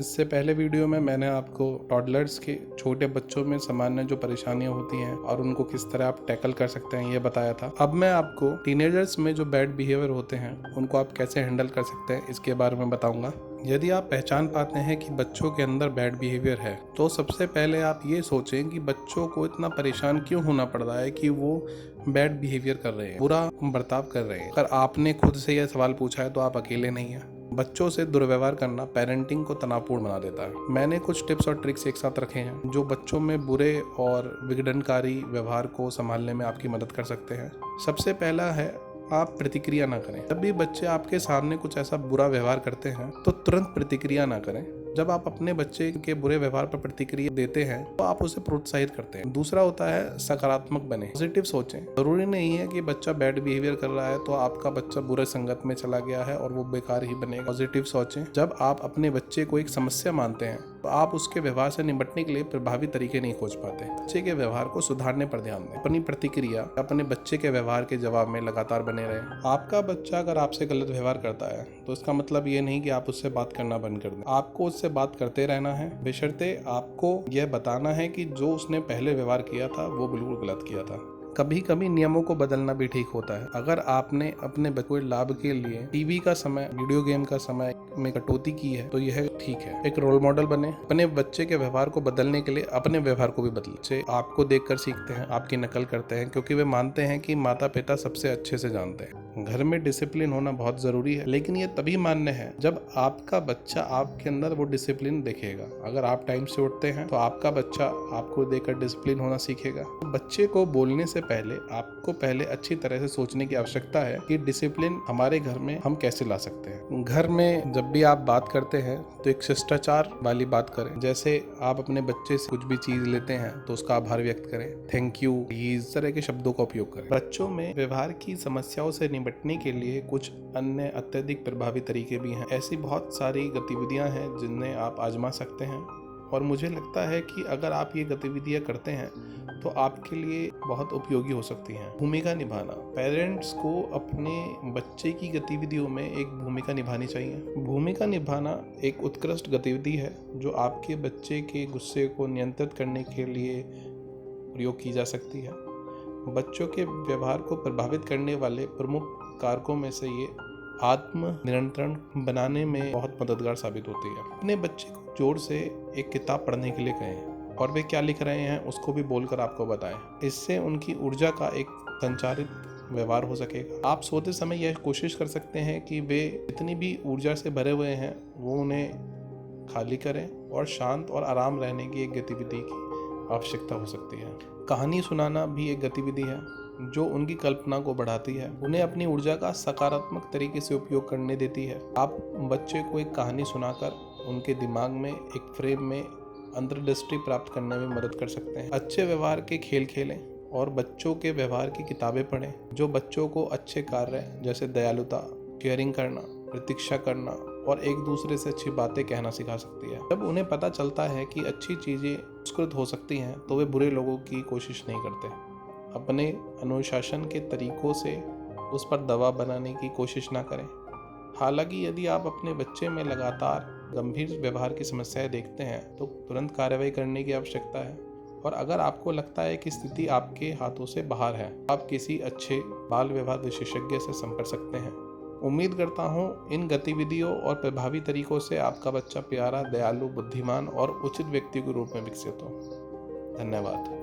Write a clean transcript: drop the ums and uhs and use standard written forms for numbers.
इससे पहले वीडियो में मैंने आपको टॉडलर्स के छोटे बच्चों में सामान्य जो परेशानियां होती हैं और उनको किस तरह आप टैकल कर सकते हैं ये बताया था। अब मैं आपको टीनेजर्स में जो बैड बिहेवियर होते हैं उनको आप कैसे हैंडल कर सकते हैं इसके बारे में बताऊंगा। यदि आप पहचान पाते हैं कि बच्चों के अंदर बैड बिहेवियर है तो सबसे पहले आप ये सोचें कि बच्चों को इतना परेशान क्यों होना पड़ रहा है कि वो बैड बिहेवियर कर रहे हैं, बुरा बर्ताव कर रहे हैं। अगर आपने खुद से यह सवाल पूछा है तो आप अकेले नहीं हैं। बच्चों से दुर्व्यवहार करना पेरेंटिंग को तनावपूर्ण बना देता है। मैंने कुछ टिप्स और ट्रिक्स एक साथ रखे हैं जो बच्चों में बुरे और विघटनकारी व्यवहार को संभालने में आपकी मदद कर सकते हैं। सबसे पहला है, आप प्रतिक्रिया ना करें। जब भी बच्चे आपके सामने कुछ ऐसा बुरा व्यवहार करते हैं तो तुरंत प्रतिक्रिया ना करें। जब आप अपने बच्चे के बुरे व्यवहार पर प्रतिक्रिया देते हैं तो आप उसे प्रोत्साहित करते हैं। दूसरा होता है सकारात्मक बने, पॉजिटिव सोचें। जरूरी नहीं है कि बच्चा बैड बिहेवियर कर रहा है तो आपका बच्चा बुरे संगत में चला गया है और वो बेकार ही बनेगा। पॉजिटिव सोचें। जब आप अपने बच्चे को एक समस्या मानते हैं तो आप उसके व्यवहार से निपटने के लिए प्रभावी तरीके नहीं खोज पाते। बच्चे के व्यवहार को सुधारने पर ध्यान दें। अपनी प्रतिक्रिया अपने बच्चे के व्यवहार के जवाब में लगातार बने रहें। आपका बच्चा अगर आपसे गलत व्यवहार करता है तो इसका मतलब ये नहीं कि आप उससे बात करना बंद कर दें। आपको उससे बात करते रहना है, बशर्ते आपको यह बताना है कि जो उसने पहले व्यवहार किया था वो बिल्कुल गलत किया था। कभी कभी नियमों को बदलना भी ठीक होता है। अगर आपने अपने बच्चे के लाभ के लिए टीवी का समय, वीडियो गेम का समय में कटौती की है तो यह ठीक है। एक रोल मॉडल बने। अपने बच्चे के व्यवहार को बदलने के लिए अपने व्यवहार को भी बदलें। बच्चे आपको देखकर सीखते हैं, आपकी नकल करते हैं क्योंकि वे मानते हैं कि माता पिता सबसे अच्छे से जानते हैं। घर में डिसिप्लिन होना बहुत जरूरी है, लेकिन ये तभी मान्य है जब आपका बच्चा आपके अंदर वो डिसिप्लिन देखेगा। अगर आप टाइम से उठते हैं तो आपका बच्चा आपको देखकर डिसिप्लिन होना सीखेगा। बच्चे को बोलने से पहले आपको पहले अच्छी तरह से सोचने की आवश्यकता है कि डिसिप्लिन हमारे घर में हम कैसे ला सकते हैं। घर में जब भी आप बात करते हैं तो एक शिष्टाचार वाली बात करें। जैसे आप अपने बच्चे से कुछ भी चीज लेते हैं तो उसका आभार व्यक्त करें, थैंक यू, इस तरह के शब्दों का उपयोग करें। बच्चों में व्यवहार की समस्याओं से निपटने के लिए कुछ अन्य अत्यधिक प्रभावी तरीके भी हैं। ऐसी बहुत सारी गतिविधियां हैं जिन्हें आप आजमा सकते हैं और मुझे लगता है कि अगर आप ये गतिविधियां करते हैं तो आपके लिए बहुत उपयोगी हो सकती हैं। भूमिका निभाना। पेरेंट्स को अपने बच्चे की गतिविधियों में एक भूमिका निभानी चाहिए। भूमिका निभाना एक उत्कृष्ट गतिविधि है जो आपके बच्चे के गुस्से को नियंत्रित करने के लिए प्रयोग की जा सकती है। बच्चों के व्यवहार को प्रभावित करने वाले प्रमुख कारकों में से ये आत्म नियंत्रण बनाने में बहुत मददगार साबित होती है। अपने बच्चे को जोर से एक किताब पढ़ने के लिए कहें और वे क्या लिख रहे हैं उसको भी बोलकर आपको बताएं। इससे उनकी ऊर्जा का एक संचारित व्यवहार हो सकेगा। आप सोते समय यह कोशिश कर सकते हैं कि वे जितनी भी ऊर्जा से भरे हुए हैं वो उन्हें खाली करें और शांत और आराम रहने की एक गतिविधि की आवश्यकता हो सकती है। कहानी सुनाना भी एक गतिविधि है जो उनकी कल्पना को बढ़ाती है, उन्हें अपनी ऊर्जा का सकारात्मक तरीके से उपयोग करने देती है। आप बच्चे को एक कहानी सुनाकर उनके दिमाग में एक फ्रेम में अंतर्दृष्टि प्राप्त करने में मदद कर सकते हैं। अच्छे व्यवहार के खेल खेलें और बच्चों के व्यवहार की किताबें पढ़ें जो बच्चों को अच्छे कार्य जैसे दयालुता, शेयरिंग करना, प्रतीक्षा करना और एक दूसरे से अच्छी बातें कहना सिखा सकती है। जब उन्हें पता चलता है कि अच्छी चीजें पुरस्कृत हो सकती हैं तो वे बुरे लोगों की कोशिश नहीं करते। अपने अनुशासन के तरीकों से उस पर दबाव बनाने की कोशिश ना करें। हालांकि यदि आप अपने बच्चे में लगातार गंभीर व्यवहार की समस्याएं देखते हैं तो तुरंत कार्रवाई करने की आवश्यकता है और अगर आपको लगता है कि स्थिति आपके हाथों से बाहर है, आप किसी अच्छे बाल व्यवहार विशेषज्ञ से संपर्क सकते हैं। उम्मीद करता हूँ इन गतिविधियों और प्रभावी तरीकों से आपका बच्चा प्यारा, दयालु, बुद्धिमान और उचित व्यक्ति के रूप में विकसित हो। धन्यवाद।